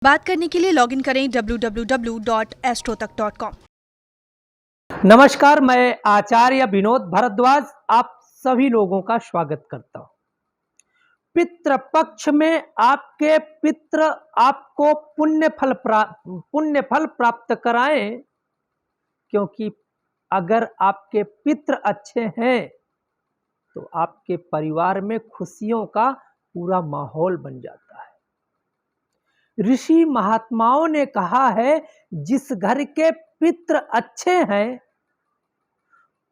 बात करने के लिए लॉगिन करें www.astrotak.com। नमस्कार, मैं आचार्य विनोद भारद्वाज आप सभी लोगों का स्वागत करता हूं। पितृ पक्ष में आपके पितृ आपको पुण्य फल प्राप्त कराएं, क्योंकि अगर आपके पितृ अच्छे हैं तो आपके परिवार में खुशियों का पूरा माहौल बन जाता है। ऋषि महात्माओं ने कहा है, जिस घर के पितृ अच्छे हैं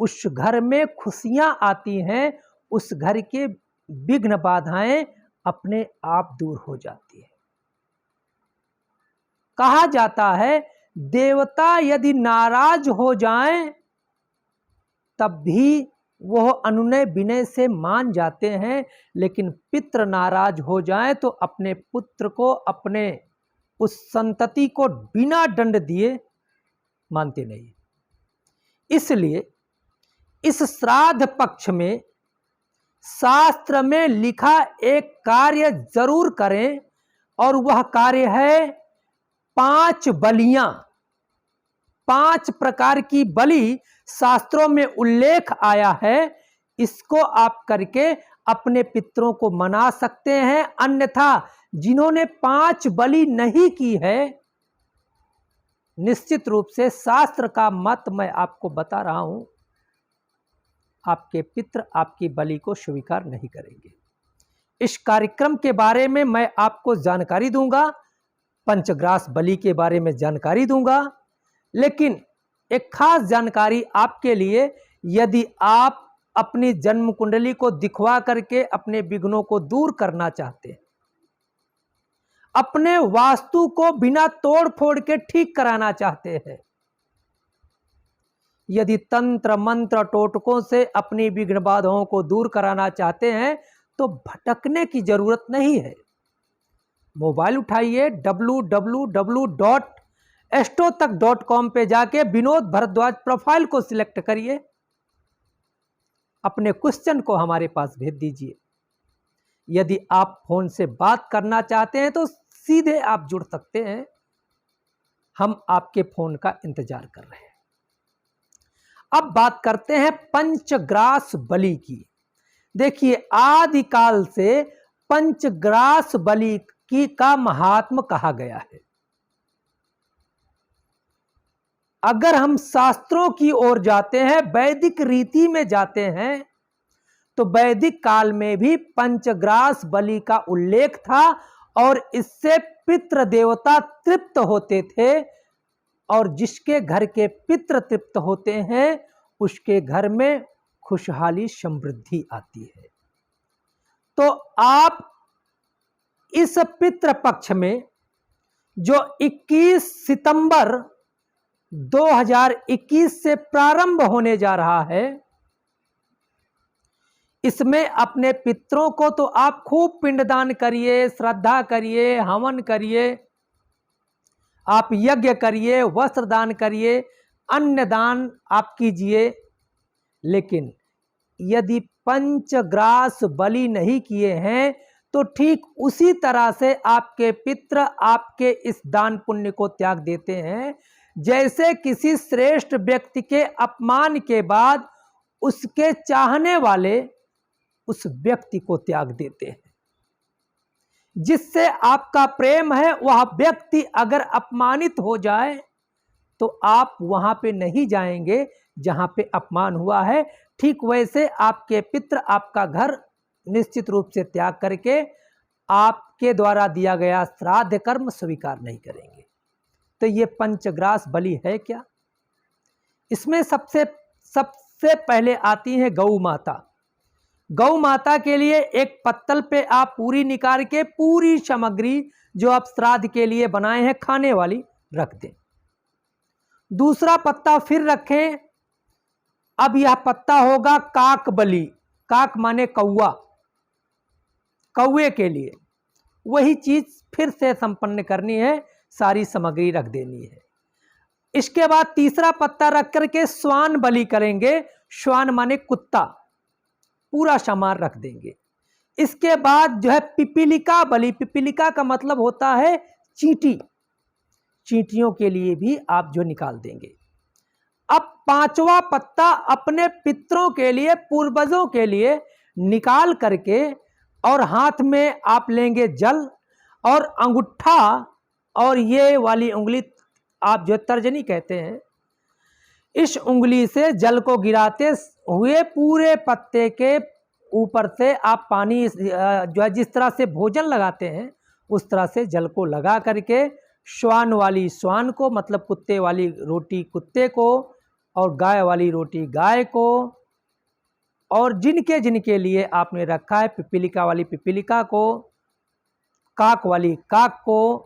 उस घर में खुशियां आती हैं, उस घर के विघ्न बाधाएं अपने आप दूर हो जाती है। कहा जाता है, देवता यदि नाराज हो जाएं तब भी वह अनुनय विनय से मान जाते हैं, लेकिन पितृ नाराज हो जाएं तो अपने पुत्र को, अपने उस संतति को बिना दंड दिए मानते नहीं। इसलिए इस श्राद्ध पक्ष में शास्त्र में लिखा एक कार्य जरूर करें, और वह कार्य है 5 बलियां। 5 प्रकार की बलि शास्त्रों में उल्लेख आया है। इसको आप करके अपने पितरों को मना सकते हैं। अन्यथा जिन्होंने 5 बलि नहीं की है, निश्चित रूप से शास्त्र का मत मैं आपको बता रहा हूं, आपके पितृ आपकी बलि को स्वीकार नहीं करेंगे। इस कार्यक्रम के बारे में मैं आपको जानकारी दूंगा, पंचग्रास बलि के बारे में जानकारी दूंगा, लेकिन एक खास जानकारी आपके लिए, यदि आप अपनी जन्म कुंडली को दिखवा करके अपने विघ्नों को दूर करना चाहते हैं, अपने वास्तु को बिना तोड़ फोड़ के ठीक कराना चाहते हैं, यदि तंत्र मंत्र टोटकों से अपनी विघ्न बाधाओं को दूर कराना चाहते हैं तो भटकने की जरूरत नहीं है। मोबाइल उठाइए, www.astrotak.com पे जाके विनोद भारद्वाज प्रोफाइल को सिलेक्ट करिए, अपने क्वेश्चन को हमारे पास भेज दीजिए। यदि आप फोन से बात करना चाहते हैं तो सीधे आप जुड़ सकते हैं, हम आपके फोन का इंतजार कर रहे हैं। अब बात करते हैं पंचग्रास बलि की। देखिए, आदिकाल से पंचग्रास बलि की का महात्म कहा गया है। अगर हम शास्त्रों की ओर जाते हैं, वैदिक रीति में जाते हैं, तो वैदिक काल में भी पंचग्रास बलि का उल्लेख था, और इससे पितृ देवता तृप्त होते थे, और जिसके घर के पितृ तृप्त होते हैं उसके घर में खुशहाली समृद्धि आती है। तो आप इस पितृ पक्ष में जो 21 सितंबर 2021 से प्रारंभ होने जा रहा है, इसमें अपने पितरों को तो आप खूब पिंडदान करिए, श्रद्धा करिए, हवन करिए, आप यज्ञ करिए, वस्त्र दान करिए, अन्न दान आप कीजिए। लेकिन यदि पंचग्रास बलि नहीं किए हैं तो ठीक उसी तरह से आपके पितृ आपके इस दान पुण्य को त्याग देते हैं, जैसे किसी श्रेष्ठ व्यक्ति के अपमान के बाद उसके चाहने वाले उस व्यक्ति को त्याग देते हैं। जिससे आपका प्रेम है, वह व्यक्ति अगर अपमानित हो जाए तो आप वहां पे नहीं जाएंगे जहां पे अपमान हुआ है। ठीक वैसे आपके पितृ आपका घर निश्चित रूप से त्याग करके आपके द्वारा दिया गया श्राद्ध कर्म स्वीकार नहीं करेंगे। तो ये पंचग्रास बलि है क्या? इसमें सबसे पहले आती है गौ माता। गौ माता के लिए एक पत्तल पे आप पूरी निकाल के पूरी सामग्री जो आप श्राद्ध के लिए बनाए हैं खाने वाली रख दें। दूसरा पत्ता फिर रखें। अब यह पत्ता होगा काक बलि। काक माने कौवा, कौवे के लिए वही चीज फिर से संपन्न करनी है, सारी सामग्री रख देनी है। इसके बाद तीसरा पत्ता रख करके श्वान बलि करेंगे। श्वान माने कुत्ता, पूरा सामान रख देंगे। इसके बाद जो है पिपीलिका बलि। पिपीलिका का मतलब होता है चींटी, चींटियों के लिए भी आप जो निकाल देंगे। अब 5वां पत्ता अपने पितरों के लिए, पूर्वजों के लिए निकाल करके, और हाथ में आप लेंगे जल, और अंगूठा और ये वाली उंगली आप जो तर्जनी कहते हैं, इस उंगली से जल को गिराते हुए पूरे पत्ते के ऊपर से आप पानी जो है, जिस तरह से भोजन लगाते हैं उस तरह से जल को लगा करके श्वान वाली श्वान को, मतलब कुत्ते वाली रोटी कुत्ते को, और गाय वाली रोटी गाय को, और जिनके जिनके लिए आपने रखा है, पिपीलिका वाली पिपीलिका को, काक वाली काक को,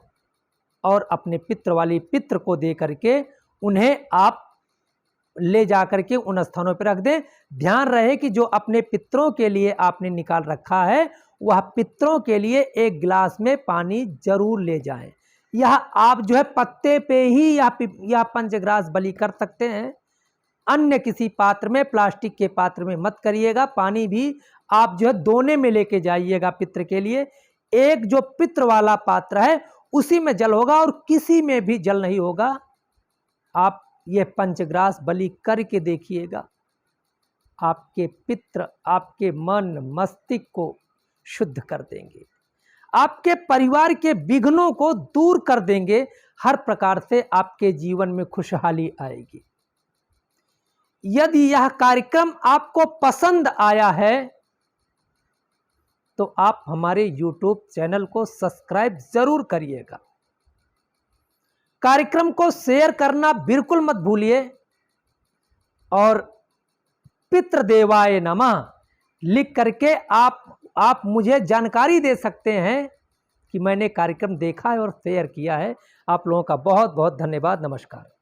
और अपने पित्र वाली पित्र को दे करके उन्हें आप ले जा करके उन स्थानों पर रख दें। ध्यान रहे कि जो अपने पितरों के लिए आपने निकाल रखा है वह पितरों के लिए एक गिलास में पानी जरूर ले जाएं। यह आप जो है पत्ते पे ही यह पंचग्रास बलि कर सकते हैं। अन्य किसी पात्र में, प्लास्टिक के पात्र में मत करिएगा। पानी भी आप जो है दोने में लेके जाइएगा पित्र के लिए। एक जो पित्र वाला पात्र है उसी में जल होगा और किसी में भी जल नहीं होगा। आप ये पंचग्रास बलि करके देखिएगा, आपके पित्र आपके मन मस्तिष्क को शुद्ध कर देंगे, आपके परिवार के विघ्नों को दूर कर देंगे। हर प्रकार से आपके जीवन में खुशहाली आएगी। यदि यह कार्यक्रम आपको पसंद आया है तो आप हमारे YouTube चैनल को सब्सक्राइब जरूर करिएगा। कार्यक्रम को शेयर करना बिल्कुल मत भूलिए, और पितृदेवाय नमः लिख करके आप मुझे जानकारी दे सकते हैं कि मैंने कार्यक्रम देखा है और शेयर किया है। आप लोगों का बहुत बहुत धन्यवाद। नमस्कार।